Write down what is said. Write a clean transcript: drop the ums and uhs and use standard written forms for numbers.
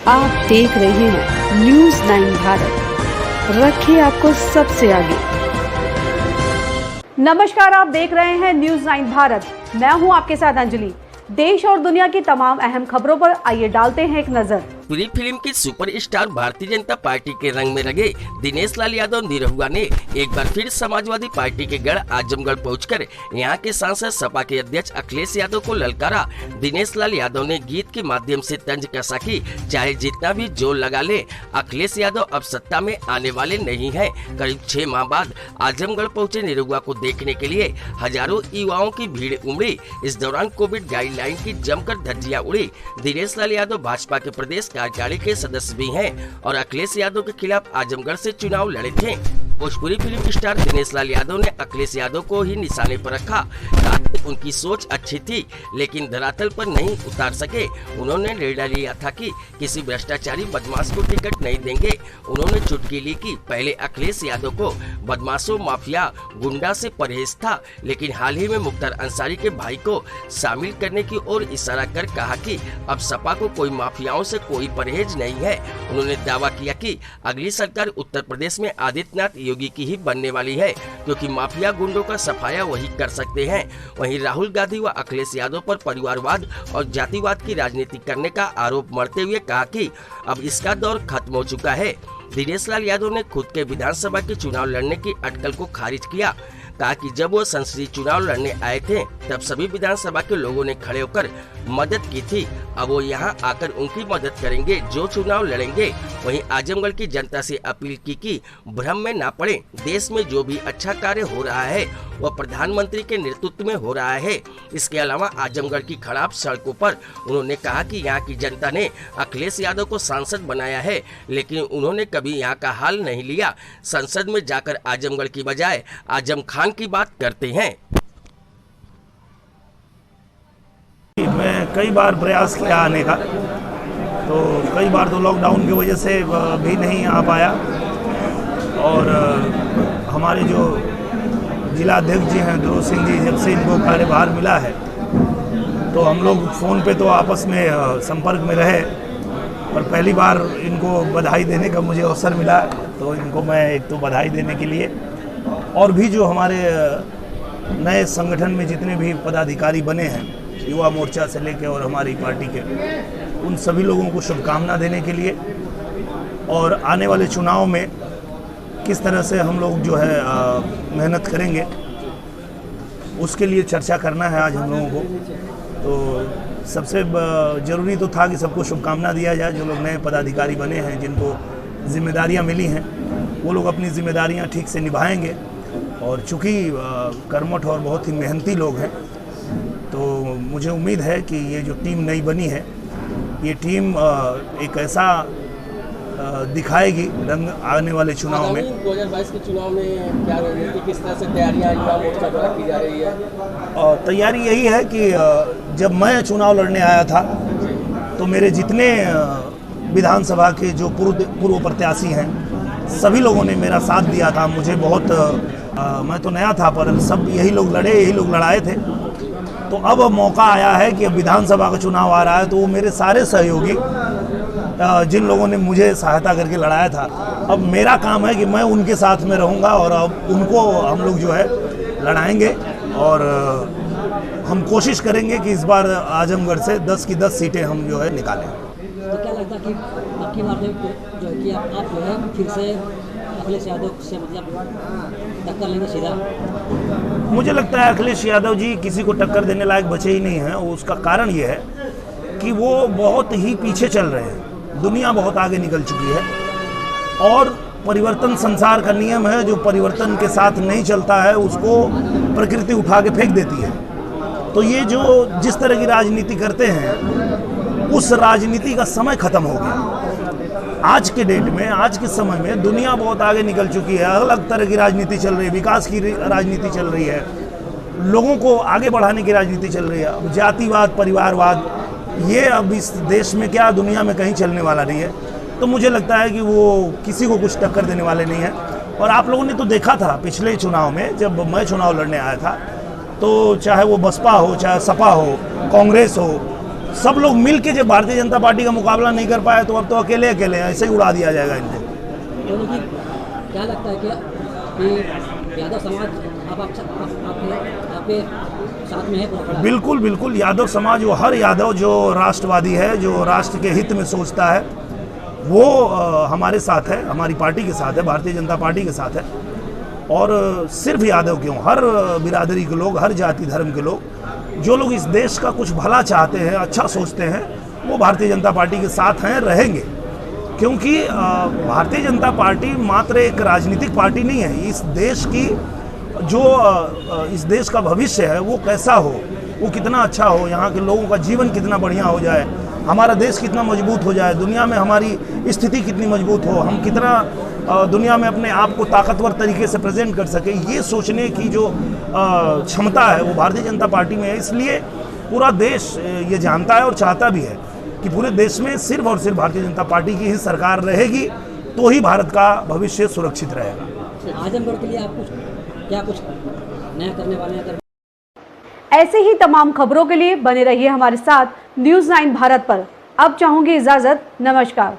आप देख रहे हैं न्यूज़ 9 भारत, रखिए आपको सबसे आगे। नमस्कार, आप देख रहे हैं न्यूज़ 9 भारत। मैं हूं आपके साथ अंजलि। देश और दुनिया की तमाम अहम खबरों पर आइए डालते हैं एक नजर। पूरी फिल्म की सुपरस्टार भारतीय जनता पार्टी के रंग में रंगे दिनेश लाल यादव निरहुआ ने एक बार फिर समाजवादी पार्टी के गढ़ आजमगढ़ पहुंचकर यहां के सांसद सपा के अध्यक्ष अखिलेश यादव को ललकारा। दिनेश लाल यादव ने गीत के माध्यम से तंज कसा कि चाहे जितना भी जोर लगा ले, अखिलेश यादव अब सत्ता में आने वाले नहीं है। करीब 6 माह बाद आजमगढ़ पहुंचे निरहुआ को देखने के लिए हजारों युवाओं की भीड़ उमड़ी। इस दौरान कोविड गाइडलाइन की जमकर धज्जियां उड़ी। दिनेश लाल यादव भाजपा के प्रदेश कार्यकारिणी के सदस्य भी हैं और अखिलेश यादव के खिलाफ आजमगढ़ से चुनाव लड़े थे। भोजपुरी फिल्म स्टार दिनेश लाल यादव ने अखिलेश यादव को ही निशाने पर रखा। कहा कि उनकी सोच अच्छी थी लेकिन धरातल पर नहीं उतार सके। उन्होंने निर्णय लिया था कि किसी भ्रष्टाचारी बदमाश को टिकट नहीं देंगे। उन्होंने चुटकी ली कि पहले अखिलेश यादव को बदमाशों, माफिया, गुंडा से परहेज था, लेकिन हाल ही में मुख्तार अंसारी के भाई को शामिल करने की ओर इशारा कर कहा कि अब सपा को कोई माफियाओं से कोई परहेज नहीं है। उन्होंने दावा किया कि अगली सरकार उत्तर प्रदेश में आदित्यनाथ योगी की ही बनने वाली है, क्योंकि माफिया गुंडों का सफाया वही कर सकते हैं। वहीं राहुल गांधी व अखिलेश यादव पर परिवारवाद और जातिवाद की राजनीति करने का आरोप मढ़ते हुए कहा कि अब इसका दौर खत्म हो चुका है। दिनेश लाल यादव ने खुद के विधानसभा के चुनाव लड़ने की अटकल को खारिज किया। कहा कि जब वो संसदीय चुनाव लड़ने आए थे तब सभी विधानसभा के लोगों ने खड़े होकर मदद की थी। अब वो यहाँ आकर उनकी मदद करेंगे जो चुनाव लड़ेंगे। वहीं आजमगढ़ की जनता से अपील की कि भ्रम में ना पड़े। देश में जो भी अच्छा कार्य हो रहा है वह प्रधानमंत्री के नेतृत्व में हो रहा है। इसके अलावा आजमगढ़ की खराब सड़कों पर उन्होंने कहा कि यहाँ की जनता ने अखिलेश यादव को सांसद बनाया है, लेकिन उन्होंने कभी यहाँ का हाल नहीं लिया। संसद में जाकर आजमगढ़ की बजाय आजम खान की बात करते हैं। मैं कई बार प्रयास किया आने का, तो कई बार तो लॉकडाउन की वजह से भी नहीं आ पाया। और हमारे जो जिला अध्यक्ष जी हैं ध्रुव सिंह जी, जब से इनको कार्यभार मिला है तो हम लोग फ़ोन पे तो आपस में संपर्क में रहे, और पहली बार इनको बधाई देने का मुझे अवसर मिला। तो इनको मैं एक तो बधाई देने के लिए, और भी जो हमारे नए संगठन में जितने भी पदाधिकारी बने हैं युवा मोर्चा से लेके और हमारी पार्टी के, उन सभी लोगों को शुभकामना देने के लिए, और आने वाले चुनाव में किस तरह से हम लोग जो है मेहनत करेंगे उसके लिए चर्चा करना है आज हम लोगों को। तो सबसे ज़रूरी तो था कि सबको शुभकामना दिया जाए। जो लोग नए पदाधिकारी बने हैं, जिनको जिम्मेदारियां मिली हैं, वो लोग अपनी जिम्मेदारियां ठीक से निभाएंगे। और चूँकि कर्मठ और बहुत ही मेहनती लोग हैं, तो मुझे उम्मीद है कि ये जो टीम नई बनी है, ये टीम एक ऐसा दिखाएगी रंग आने वाले चुनाव में। 2022 के चुनाव में क्या रणनीति, किस तरह से तैयारियां युवा मोर्चा द्वारा की जा रही है? तैयारी यही है कि जब मैं चुनाव लड़ने आया था तो मेरे जितने विधानसभा के जो पूर्व प्रत्याशी हैं, सभी लोगों ने मेरा साथ दिया था। मुझे बहुत मैं तो नया था, पर सब यही लोग लड़े, यही लोग लड़ाए थे। तो अब मौका आया है कि अब विधानसभा का चुनाव आ रहा है, तो वो मेरे सारे सहयोगी जिन लोगों ने मुझे सहायता करके लड़ाया था, अब मेरा काम है कि मैं उनके साथ में रहूँगा और अब उनको हम लोग जो है लड़ाएंगे। और हम कोशिश करेंगे कि इस बार आजमगढ़ से 10 की 10 सीटें हम जो है निकालें। तो क्या लगता है कि बाकी बार जो है कि आप जो है फिर से अखिलेश यादव से मतलब टक्कर लेंगे सीधा? मुझे लगता है अखिलेश यादव जी किसी को टक्कर देने लायक बचे ही नहीं हैं। उसका कारण ये है कि वो बहुत ही पीछे चल रहे हैं। दुनिया बहुत आगे निकल चुकी है और परिवर्तन संसार का नियम है। जो परिवर्तन के साथ नहीं चलता है उसको प्रकृति उठा के फेंक देती है। तो ये जो जिस तरह की राजनीति करते हैं, उस राजनीति का समय खत्म हो गया। आज के डेट में, आज के समय में दुनिया बहुत आगे निकल चुकी है। अलग तरह की राजनीति चल रही है, विकास की राजनीति चल रही है, लोगों को आगे बढ़ाने की राजनीति चल रही है। अब जातिवाद, परिवारवाद, ये अब इस देश में क्या दुनिया में कहीं चलने वाला नहीं है। तो मुझे लगता है कि वो किसी को कुछ टक्कर देने वाले नहीं हैं। और आप लोगों ने तो देखा था पिछले चुनाव में, जब मैं चुनाव लड़ने आया था, तो चाहे वो बसपा हो, चाहे सपा हो, कांग्रेस हो, सब लोग मिल के जब भारतीय जनता पार्टी का मुकाबला नहीं कर पाए तो अब तो अकेले अकेले ऐसे ही उड़ा दिया जाएगा इन्हें। यानी कि क्या लगता है कि यादव समाज आपके साथ में है पूरा खड़ा? बिल्कुल बिल्कुल, यादव समाज, वो हर यादव जो राष्ट्रवादी है, जो राष्ट्र के हित में सोचता है, वो हमारे साथ है, हमारी पार्टी के साथ है, भारतीय जनता पार्टी के साथ है। और सिर्फ यादव क्यों, हर बिरादरी के लोग, हर जाति धर्म के लोग, जो लोग इस देश का कुछ भला चाहते हैं, अच्छा सोचते हैं, वो भारतीय जनता पार्टी के साथ हैं, रहेंगे। क्योंकि भारतीय जनता पार्टी मात्र एक राजनीतिक पार्टी नहीं है। इस देश की जो इस देश का भविष्य है वो कैसा हो, वो कितना अच्छा हो, यहाँ के लोगों का जीवन कितना बढ़िया हो जाए, हमारा देश कितना मजबूत हो जाए, दुनिया में हमारी स्थिति कितनी मजबूत हो, हम कितना दुनिया में अपने आप को ताकतवर तरीके से प्रेजेंट कर सके, ये सोचने की जो क्षमता है वो भारतीय जनता पार्टी में है। इसलिए पूरा देश ये जानता है और चाहता भी है कि पूरे देश में सिर्फ और सिर्फ भारतीय जनता पार्टी की ही सरकार रहेगी, तो ही भारत का भविष्य सुरक्षित रहेगा। आजमगढ़ के लिए आप कुछ नया करने वाले हैं? ऐसे ही तमाम खबरों के लिए बने रहिए हमारे साथ न्यूज़ 9 भारत पर। अब चाहूंगी इजाजत, नमस्कार।